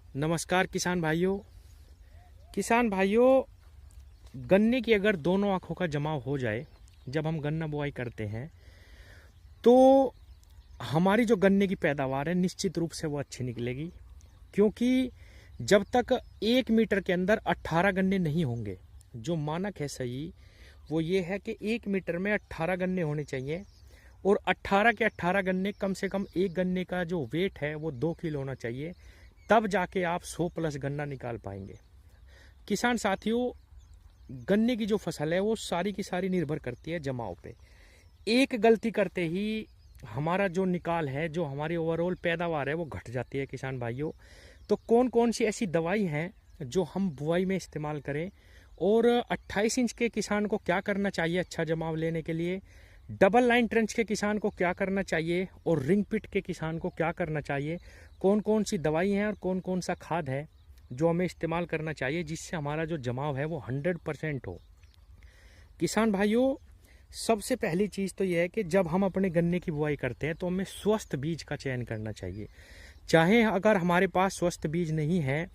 नमस्कार किसान भाइयों, गन्ने की अगर दोनों आंखों का जमाव हो जाए जब हम गन्ना बुआई करते हैं तो हमारी जो गन्ने की पैदावार है निश्चित रूप से वो अच्छी निकलेगी। क्योंकि जब तक 1 मीटर के अंदर 18 गन्ने नहीं होंगे, जो मानक है सही वो ये है कि 1 मीटर में 18 गन्ने होने चाहिए और 18 के 18 गन्ने कम से कम एक गन्ने का जो वेट है वो 2 किलो होना चाहिए, तब जाके आप 100+ गन्ना निकाल पाएंगे। किसान साथियों, गन्ने की जो फसल है वो सारी की सारी निर्भर करती है जमाव पे। एक गलती करते ही हमारा जो निकाल है, जो हमारी ओवरऑल पैदावार है वो घट जाती है। किसान भाइयों, तो कौन कौन सी ऐसी दवाई हैं जो हम बुआई में इस्तेमाल करें, और 28 इंच के किसान को क्या करना चाहिए अच्छा जमाव लेने के लिए, डबल लाइन ट्रेंच के किसान को क्या करना चाहिए और रिंग पिट के किसान को क्या करना चाहिए, कौन कौन सी दवाई हैं और कौन कौन सा खाद है जो हमें इस्तेमाल करना चाहिए जिससे हमारा जो जमाव है वो 100% हो। किसान भाइयों, सबसे पहली चीज़ तो यह है कि जब हम अपने गन्ने की बुआई करते हैं तो हमें स्वस्थ बीज का चयन करना चाहिए। चाहे अगर हमारे पास स्वस्थ बीज नहीं है,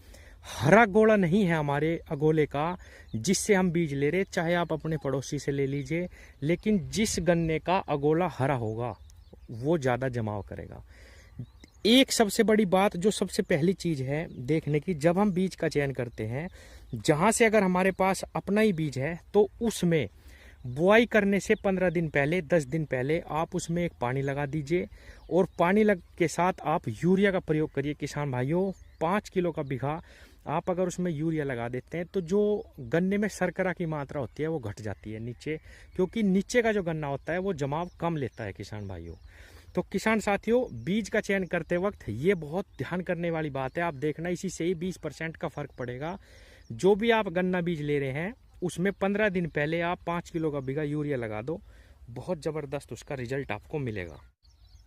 हरा गोला नहीं है हमारे अगोले का जिससे हम बीज ले रहे, चाहे आप अपने पड़ोसी से ले लीजिए, लेकिन जिस गन्ने का अगोला हरा होगा वो ज़्यादा जमाव करेगा। एक सबसे बड़ी बात जो सबसे पहली चीज़ है देखने की, जब हम बीज का चयन करते हैं, जहाँ से अगर हमारे पास अपना ही बीज है तो उसमें बुआई करने से 15 दिन पहले 10 दिन पहले आप उसमें एक पानी लगा दीजिए और पानी लग के साथ आप यूरिया का प्रयोग करिए। किसान भाइयों, 5 किलो का बीघा आप अगर उसमें यूरिया लगा देते हैं तो जो गन्ने में शर्करा की मात्रा होती है वो घट जाती है नीचे, क्योंकि नीचे का जो गन्ना होता है वो जमाव कम लेता है। किसान भाइयों, तो किसान साथियों, बीज का चयन करते वक्त ये बहुत ध्यान करने वाली बात है। आप देखना, इसी से ही 20% का फर्क पड़ेगा। जो भी आप गन्ना बीज ले रहे हैं उसमें 15 दिन पहले आप 5 किलो का बीघा यूरिया लगा दो, बहुत ज़बरदस्त उसका रिजल्ट आपको मिलेगा।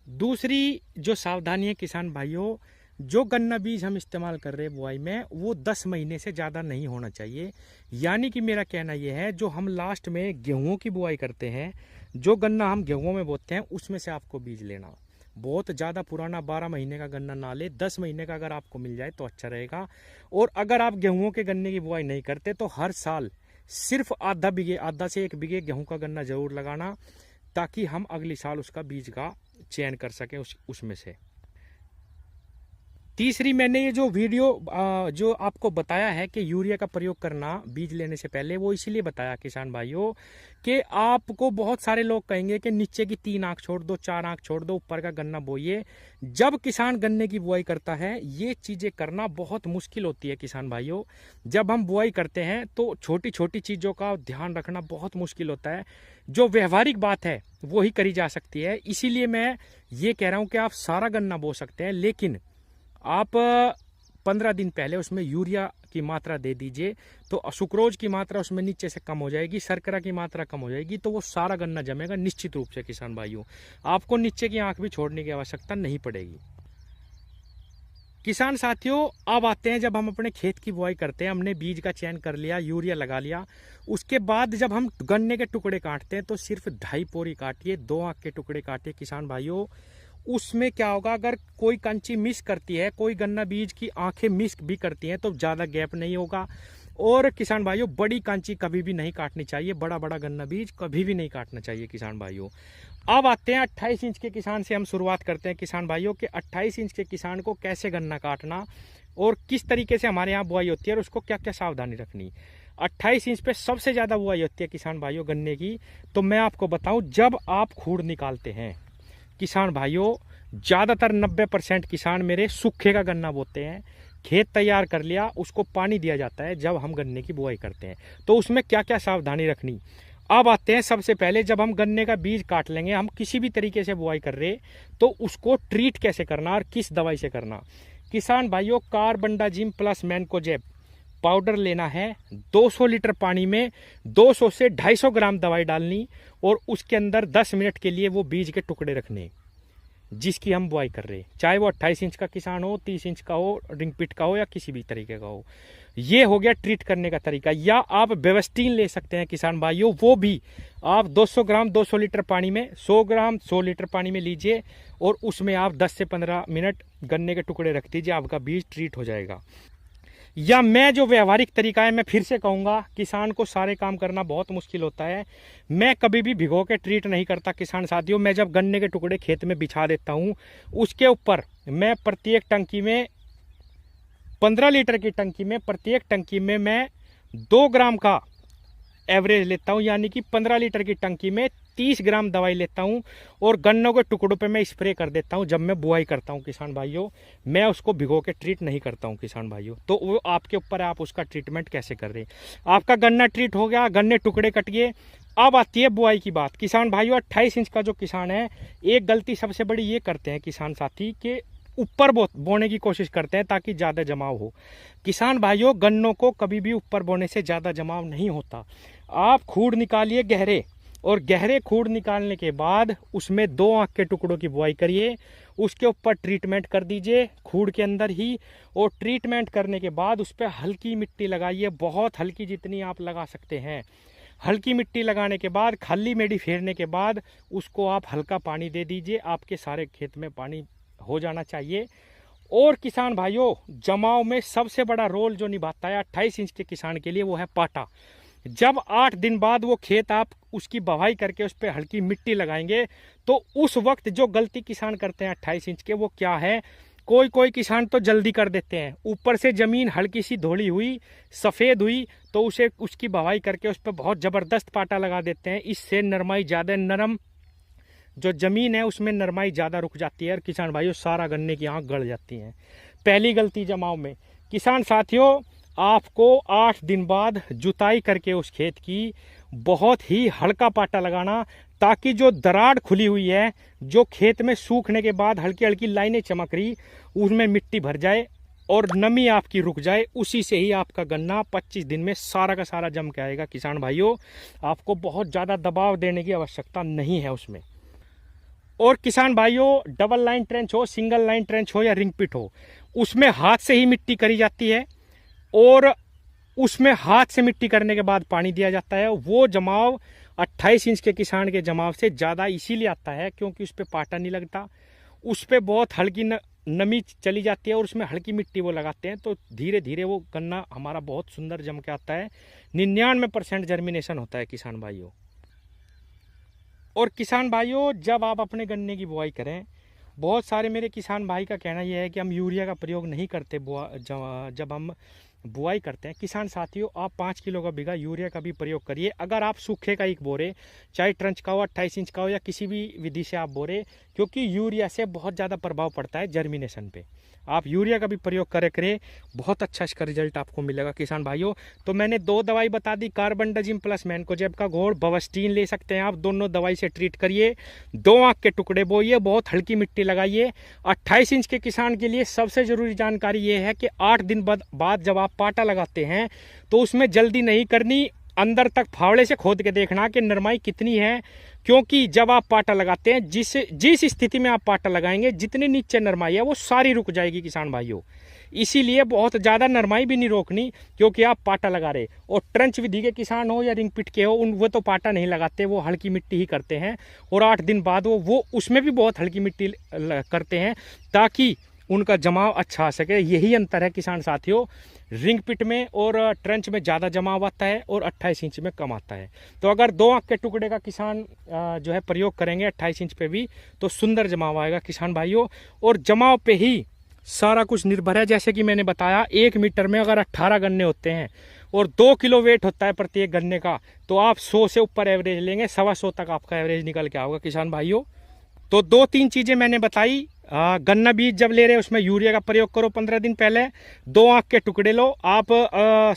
दूसरी जो सावधानी है किसान भाइयों, जो गन्ना बीज हम इस्तेमाल कर रहे हैं बुआई में वो 10 महीने से ज़्यादा नहीं होना चाहिए। यानी कि मेरा कहना यह है, जो हम लास्ट में गेहूं की बुआई करते हैं, जो गन्ना हम गेहूं में बोते हैं उसमें से आपको बीज लेना। बहुत ज़्यादा पुराना 12 महीने का गन्ना ना ले, 10 महीने का अगर आपको मिल जाए तो अच्छा रहेगा। और अगर आप गेहूं के गन्ने की बुआई नहीं करते तो हर साल सिर्फ आधा से 1 बीघे गेहूं का गन्ना जरूर लगाना, ताकि हम अगली साल उसका बीज का चयन कर सकें उसमें से। तीसरी, मैंने ये जो वीडियो जो आपको बताया है कि यूरिया का प्रयोग करना बीज लेने से पहले, वो इसीलिए बताया किसान भाइयों कि आपको बहुत सारे लोग कहेंगे कि नीचे की 3 आंख छोड़ दो, 4 आंख छोड़ दो, ऊपर का गन्ना बोइए। जब किसान गन्ने की बुआई करता है ये चीज़ें करना बहुत मुश्किल होती है। किसान भाइयों, जब हम बुआई करते हैं तो छोटी छोटी चीज़ों का ध्यान रखना बहुत मुश्किल होता है। जो व्यवहारिक बात है वो ही करी जा सकती है। इसीलिए मैं ये कह रहा हूँ कि आप सारा गन्ना बो सकते हैं, लेकिन आप 15 दिन पहले उसमें यूरिया की मात्रा दे दीजिए, तो सुक्रोज की मात्रा उसमें नीचे से कम हो जाएगी, शर्करा की मात्रा कम हो जाएगी, तो वो सारा गन्ना जमेगा निश्चित रूप से। किसान भाइयों, आपको नीचे की आंख भी छोड़ने की आवश्यकता नहीं पड़ेगी। किसान साथियों, अब आते हैं, जब हम अपने खेत की बुआई करते हैं, हमने बीज का चयन कर लिया, यूरिया लगा लिया, उसके बाद जब हम गन्ने के टुकड़े काटते हैं तो सिर्फ 2.5 पोरी काटिए, 2 आंख के टुकड़े काटिए। किसान भाइयों, उसमें क्या होगा, अगर कोई कंची मिस करती है, कोई गन्ना बीज की आंखें मिस भी करती हैं तो ज़्यादा गैप नहीं होगा। और किसान भाइयों, बड़ी कांची कभी भी नहीं काटनी चाहिए, बड़ा बड़ा गन्ना बीज कभी भी नहीं काटना चाहिए। किसान भाइयों, अब आते हैं 28 इंच के किसान से हम शुरुआत करते हैं। किसान भाइयों के 28 इंच के किसान को कैसे गन्ना काटना और किस तरीके से हमारे यहाँ बुआई होती है और उसको क्या क्या सावधानी रखनी। 28 इंच पे सबसे ज़्यादा बुआई होती है किसान भाइयों गन्ने की। तो मैं आपको बताऊं, जब आप खूड़ निकालते हैं किसान भाइयों, ज़्यादातर 90% किसान मेरे सूखे का गन्ना बोते हैं। खेत तैयार कर लिया, उसको पानी दिया जाता है जब हम गन्ने की बुआई करते हैं, तो उसमें क्या क्या सावधानी रखनी। अब आते हैं, सबसे पहले जब हम गन्ने का बीज काट लेंगे, हम किसी भी तरीके से बुआई कर रहे तो उसको ट्रीट कैसे करना और किस दवाई से करना। किसान भाइयों, कार्बेंडाजिम प्लस मैनकोजेब पाउडर लेना है। 200 लीटर पानी में 200 से 250 ग्राम दवाई डालनी और उसके अंदर 10 मिनट के लिए वो बीज के टुकड़े रखने। जिसकी हम बुआई कर रहे हैं, चाहे वो 28 इंच का किसान हो, 30 इंच का हो, रिंग पिट का हो या किसी भी तरीके का हो। ये हो गया ट्रीट करने का तरीका। या आप बेवस्टीन ले सकते हैं किसान भाइयों, वो भी आप 200 ग्राम 200 लीटर पानी में, 100 ग्राम 100 लीटर पानी में लीजिए और उसमें आप 10 से 15 मिनट गन्ने के टुकड़े रख दीजिए, आपका बीज ट्रीट हो जाएगा। या मैं जो व्यवहारिक तरीका है, मैं फिर से कहूँगा, किसान को सारे काम करना बहुत मुश्किल होता है। मैं कभी भी भिगो के ट्रीट नहीं करता किसान साथियों। मैं जब गन्ने के टुकड़े खेत में बिछा देता हूँ, उसके ऊपर मैं प्रत्येक टंकी में 15 लीटर की टंकी में, प्रत्येक टंकी में मैं 2 ग्राम का एवरेज लेता हूं, यानी कि 15 लीटर की टंकी में 30 ग्राम दवाई लेता हूं और गन्नों के टुकड़ों पे मैं स्प्रे कर देता हूं जब मैं बुआई करता हूं किसान भाइयों। मैं उसको भिगो के ट्रीट नहीं करता हूं किसान भाइयों। तो वो आपके ऊपर है, आप उसका ट्रीटमेंट कैसे कर रहे हैं। आपका गन्ना ट्रीट हो गया, गन्ने टुकड़े कट गए, अब आती है बुआई की बात। किसान भाइयों 28 इंच का जो किसान है, एक गलती सबसे बड़ी ये करते हैं किसान साथी के ऊपर बोने की कोशिश करते हैं ताकि ज़्यादा जमाव हो। किसान भाइयों गन्नों को कभी भी ऊपर बोने से ज़्यादा जमाव नहीं होता। आप खूड़ निकालिए गहरे, और गहरे खूड़ निकालने के बाद उसमें 2 आंख के टुकड़ों की बुआई करिए, उसके ऊपर ट्रीटमेंट कर दीजिए खूड़ के अंदर ही। और ट्रीटमेंट करने के बाद उस पर हल्की मिट्टी लगाइए, बहुत हल्की, जितनी आप लगा सकते हैं। हल्की मिट्टी लगाने के बाद, खाली मेड़ी फेरने के बाद उसको आप हल्का पानी दे दीजिए। आपके सारे खेत में पानी हो जाना चाहिए। और किसान भाइयों जमाव में सबसे बड़ा रोल जो निभाता है 28 इंच के किसान के लिए, वो है पाटा। जब 8 दिन बाद वो खेत आप उसकी बवाई करके उस पर हल्की मिट्टी लगाएंगे, तो उस वक्त जो गलती किसान करते हैं 28 इंच के, वो क्या है। कोई किसान तो जल्दी कर देते हैं, ऊपर से जमीन हल्की सी धोली हुई, सफ़ेद हुई, तो उसे उसकी बवाई करके उस पर बहुत ज़बरदस्त पाटा लगा देते हैं। इससे नरमाई ज़्यादा, नरम जो ज़मीन है उसमें नरमाई ज़्यादा रुक जाती है और किसान भाइयों सारा गन्ने की आँख गड़ जाती हैं। पहली गलती जमाव में। किसान साथियों आपको 8 दिन बाद जुताई करके उस खेत की बहुत ही हल्का पाटा लगाना, ताकि जो दरार खुली हुई है, जो खेत में सूखने के बाद हल्की हल्की लाइनें चमक रही, उसमें मिट्टी भर जाए और नमी आपकी रुक जाए। उसी से ही आपका गन्ना 25 दिन में सारा का सारा जम के आएगा। किसान भाइयों आपको बहुत ज़्यादा दबाव देने की आवश्यकता नहीं है उसमें। और किसान भाइयों डबल लाइन ट्रेंच हो, सिंगल लाइन ट्रेंच हो या रिंग पिट हो, उसमें हाथ से ही मिट्टी करी जाती है और उसमें हाथ से मिट्टी करने के बाद पानी दिया जाता है। वो जमाव 28 इंच के किसान के जमाव से ज़्यादा इसीलिए आता है क्योंकि उस पर पाटा नहीं लगता, उस पर बहुत हल्की नमी चली जाती है और उसमें हल्की मिट्टी वो लगाते हैं, तो धीरे धीरे वो गन्ना हमारा बहुत सुंदर जम के आता है। 99% जर्मिनेशन होता है किसान भाइयों। और किसान भाइयों जब आप अपने गन्ने की बुआई करें, बहुत सारे मेरे किसान भाई का कहना यह है कि हम यूरिया का प्रयोग नहीं करते जब हम बुआई करते हैं। किसान साथियों आप 5 किलो का बीघा यूरिया का भी प्रयोग करिए। अगर आप सूखे का एक बोरे, चाहे ट्रंच का हो, 28 इंच का हो या किसी भी विधि से आप बोरे, क्योंकि यूरिया से बहुत ज़्यादा प्रभाव पड़ता है जर्मिनेशन पे। आप यूरिया का भी प्रयोग करें, बहुत अच्छा इसका रिजल्ट आपको मिलेगा किसान भाइयों। तो मैंने 2 दवाई बता दी, कार्बनडाजिम प्लस मैनकोजेब का घोल, बवस्टीन ले सकते हैं आप। दोनों दवाई से ट्रीट करिए, 2 आंख के टुकड़े बोइए, बहुत हल्की मिट्टी लगाइए। 28 इंच के किसान के लिए सबसे जरूरी जानकारी ये है कि 8 दिन बाद जब आप पाटा लगाते हैं तो उसमें जल्दी नहीं करनी, अंदर तक फावड़े से खोद के देखना कि नरमाई कितनी है। क्योंकि जब आप पाटा लगाते हैं, जिस स्थिति में आप पाटा लगाएंगे, जितनी नीचे नरमाई है वो सारी रुक जाएगी किसान भाइयों। इसीलिए बहुत ज़्यादा नरमाई भी नहीं रोकनी क्योंकि आप पाटा लगा रहे। और ट्रंच विधि के किसान हो या रिंग पिट के हो, वो तो पाटा नहीं लगाते, वो हल्की मिट्टी ही करते हैं और 8 दिन बाद वो उसमें भी बहुत हल्की मिट्टी करते हैं ताकि उनका जमाव अच्छा आ सके। यही अंतर है किसान साथियों, रिंग पिट में और ट्रंच में ज़्यादा जमाव आता है और 28 इंच में कम आता है। तो अगर 2 आंख के टुकड़े का किसान जो है प्रयोग करेंगे 28 इंच पे भी, तो सुंदर जमाव आएगा किसान भाइयों। और जमाव पे ही सारा कुछ निर्भर है। जैसे कि मैंने बताया 1 मीटर में अगर 18 गन्ने होते हैं और 2 किलो वेट होता है प्रत्येक गन्ने का, तो आप 100 से ऊपर एवरेज लेंगे, 125 तक आपका एवरेज निकल के आओगे किसान भाइयों। तो 2-3 चीज़ें मैंने बताई। गन्ना बीज जब ले रहे हैं उसमें यूरिया का प्रयोग करो 15 दिन पहले। 2 आंख के टुकड़े लो। आप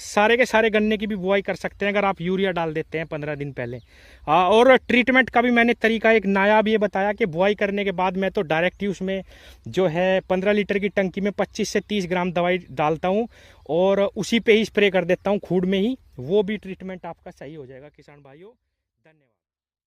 सारे के सारे गन्ने की भी बुआई कर सकते हैं अगर आप यूरिया डाल देते हैं 15 दिन पहले। और ट्रीटमेंट का भी मैंने तरीका एक नायाब ये बताया कि बुआई करने के बाद मैं तो डायरेक्ट ही उसमें जो है 15 लीटर की टंकी में 25 से 30 ग्राम दवाई डालता हूँ और उसी पे ही स्प्रे कर देता हूँ खूड़ में ही। वो भी ट्रीटमेंट आपका सही हो जाएगा किसान भाइयों। धन्यवाद।